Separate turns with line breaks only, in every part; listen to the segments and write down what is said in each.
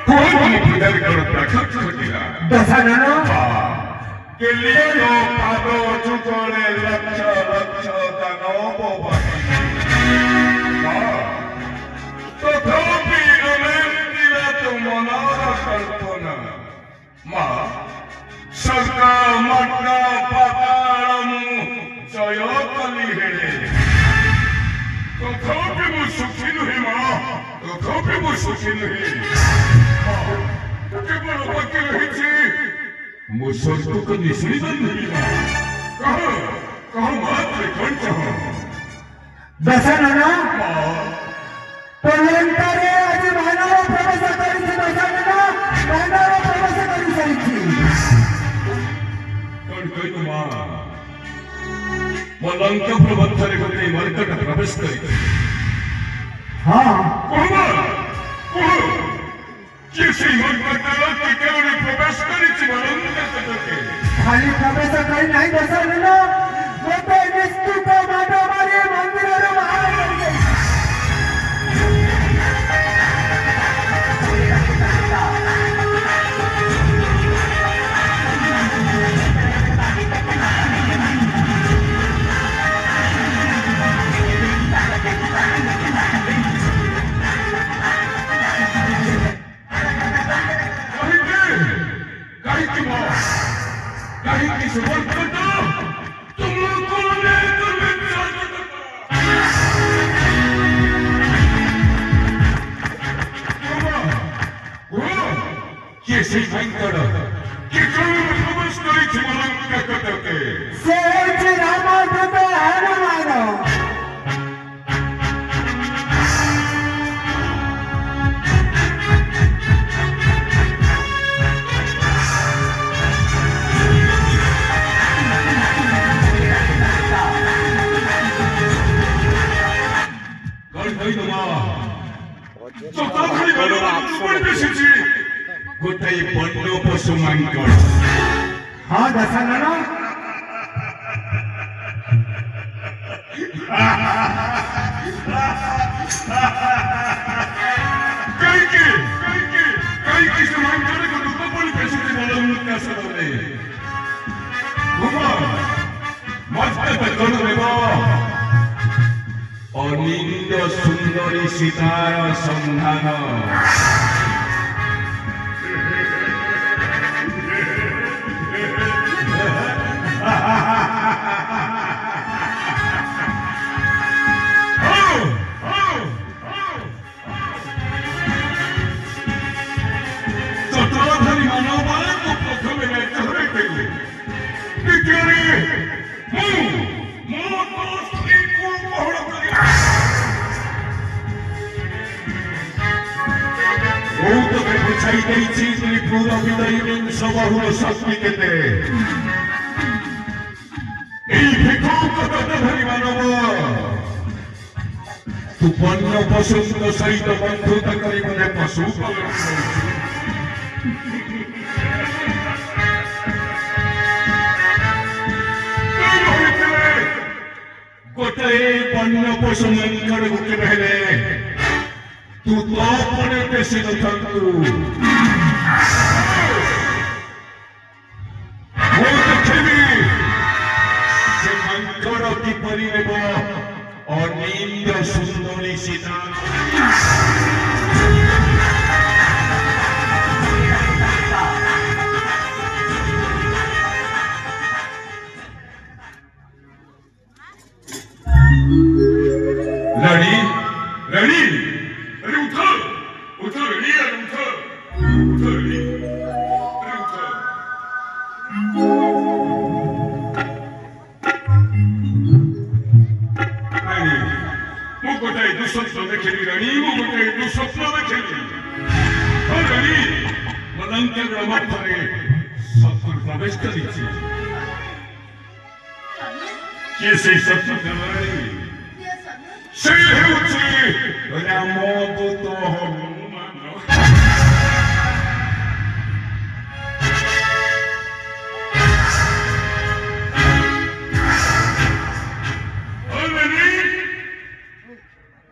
Como puder colocar Kotila.
Dasanana.
Kelito pado chukole lakcha dano bobati. तथापि America तो मनारा कल्पना माँ सबका मटका पताड़मु जयकली हेरे तथापि मु सुखी नहीं माँ तथापि मु सुखी नहीं केवल बाकी रही थी मु स्वर्ग को निश्चित नहीं कहाँ मात्र कंठ
दशनना पलंतरे आज मानव प्रवेश करी दशनना मानव प्रवेश करी सरिछि
कौन कोई तो माँ मलंक प्रबंधरे कोते मरकट प्रवेश करी
हाँ
कौन किसी मरकट के केवल प्रवेश करी थी मलंक के
खाली प्रवेश करी नहीं दशनना गोटे निस्तुत मानव मारे मंदिर रे बाहर कर गई
कहीं की सुबह करता तुम लोगों ने ये से भयंकर कि कहीं प्रवेश करी थी मलंका करके
से राम तो हनुमान
गोटाई बड़ पशु मांकड़
हाँ दशनना
कई से मांकड़ को दुख पड़ी पैसे मलंका सबरे घुमा मस्त कौन देवा अनिंद सुंदरी सीतार संधान चतुराधारी मानव माने तो प्रथम चहरे गए बुझाई नहीं पूरा विदाई सबाहुर शक्ति केते धरी मानव तू वन्य पशु सहित बंधुता करी मने पशु गोटे वन्य पशु मंकड़ गुटे पहले तू तो अपने पेशी नथंतु मैं देखिबी से मंकड़ किपरि नेब अनिंद सुंदरी सीता लड़ी लड़ी अरे उठ लड़ी अरे उठ लड़ी अरे उठ लड़ी मु गोटाए दुस्वप्न देखिली लड़ी मु गोटाए दुस्वप्न देखिली लड़ी मलंका मठरे शत्रु प्रवेश करिछि किए से शत्रु लड़ी से हेउछि रामदूत हनुमान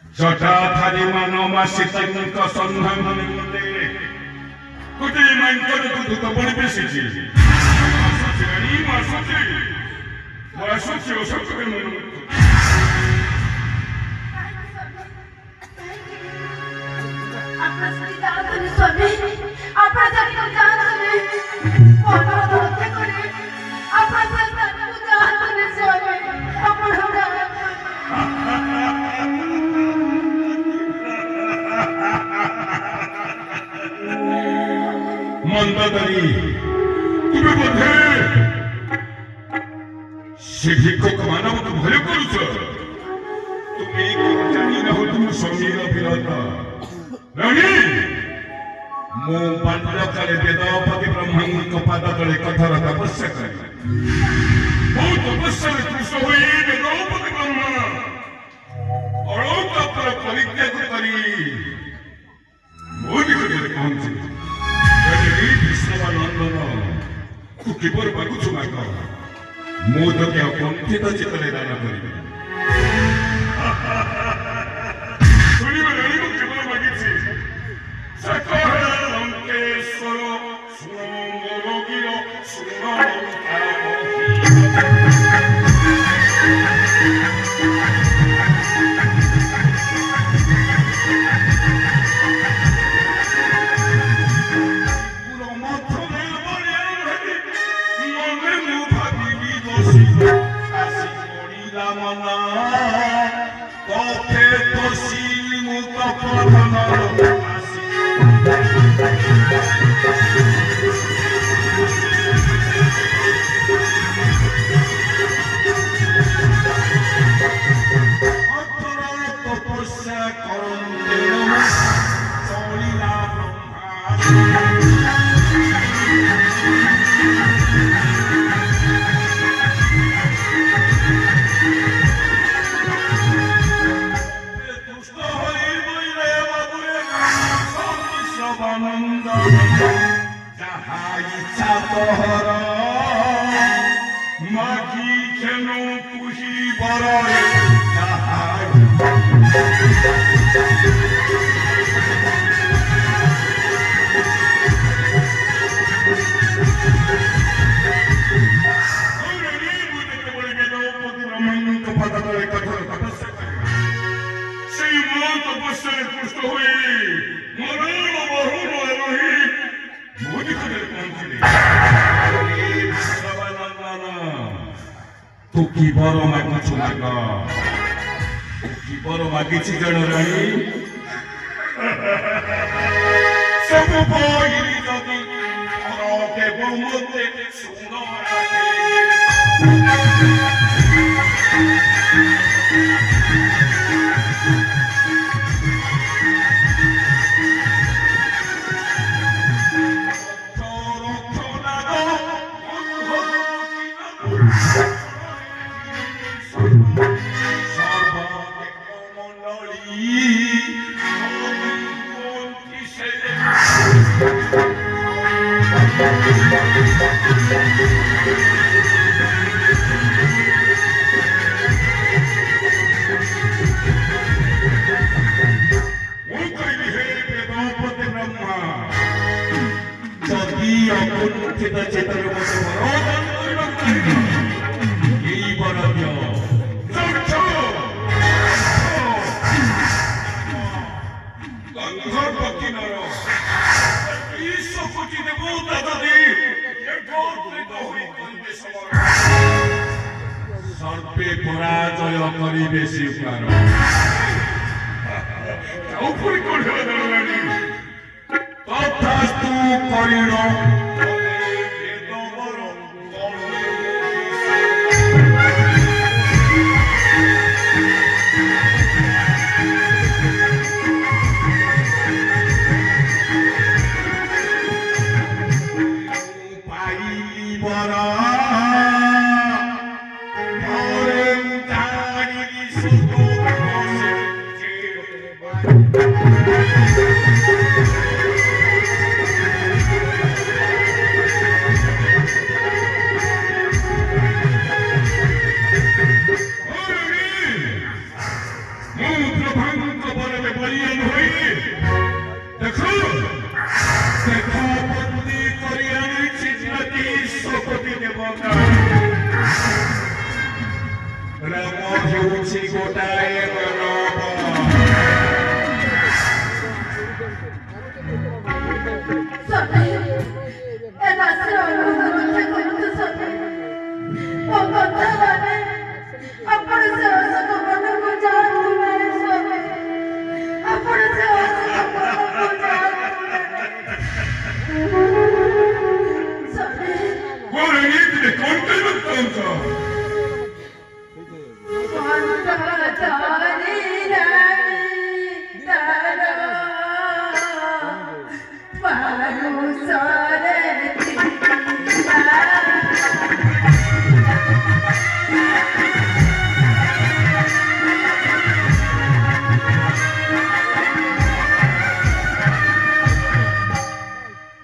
जटाधारी मानव सीता सन्धान निमंते গোটেই মাইন্ডটাକୁ ଧୂତ ପଡ଼ି ବେଶିଛି ମୁଁ ଆସୁଛି ଅଶୋକରେ ମନ
আপনার সাথে জানতনি স্বামী আপনার জানি জানতনি মনর ধরতে করে আপনার সাথে জানতনি স্বামী আপনার
মন্দাদারি তুমি বোধে সে ভিক্ষক ମାନବକୁ ଭୟ କରୁଛ তুমি ଜାଣି ନାହୁ ତୁମ ସ୍ୱାମୀର ବୀରତା ରାଣୀ ମୁଁ ବାଲ୍ୟକାଳେ ବେଦପତି ବ୍ରହ୍ମାଙ୍କ ପାଦ ତଳେ କଠୋର ତପସ୍ୟା କଲି ମୁଁ ତପସ୍ୟାରେ କୃଷ ହୋଇ ବେଦପତି ବ୍ରହ୍ମା ଅଳୌକିକ ପରିତ୍ୟାଗ କରି ମୋ ନିକଟରେ ପହଞ୍ଚିଲି ବିଶ୍ୱନନ୍ଦନ ତୁ କିପରି ମାଗୁଛୁ ମାଗ ମୁଁ ତୋତେ ଅକୁଣ୍ଠିତ ଚିତ୍ତରେ ଦାନ କରିବି ଶୁଣିବ ରାଣୀ ମୁଁ କେବଳ ମାଗିଛି ସକଳ ଲଙ୍କେଶ୍ୱର ଶୁଣ ମୋର ଗିର ଶୁଣ तू की बर मागुछु माग तू की बर मागिछि जण राणी सब बोइली जदी अरके बहुमते सुनो सर्पे पराजय करिबे स्वीकार तथास्तु करिण ଦେଖା ବନ୍ଦୀ କରି ଆଣିଛି ନଦୀ ଶପତି ଦେବତା ରାମ ହେଉଛି ଗୋଟାଏ ମାନବ
ସ୍ୱାମୀ ଏ ଦାସର ଅନୁରୋଧ ରକ୍ଷା କରନ୍ତୁ ସ୍ୱାମୀ ମୋ କଥା ମାନେ ଆପଣ ସେ ଅଶୋକ ବନକୁ ଯାଆନ୍ତୁ ନାହିଁ ସ୍ୱାମୀ ଆପଣ ସେ ଅଶୋକ ବନକୁ ଯାଆନ୍ତୁ ନାହିଁ ସ୍ୱାମୀ
କଣ ଏଇଥିରେ କଣ କରିବାକୁ ଚାହୁଁଛ
ମନ୍ଦାରୀ ରାଣୀ ତାର ପାରୁଷ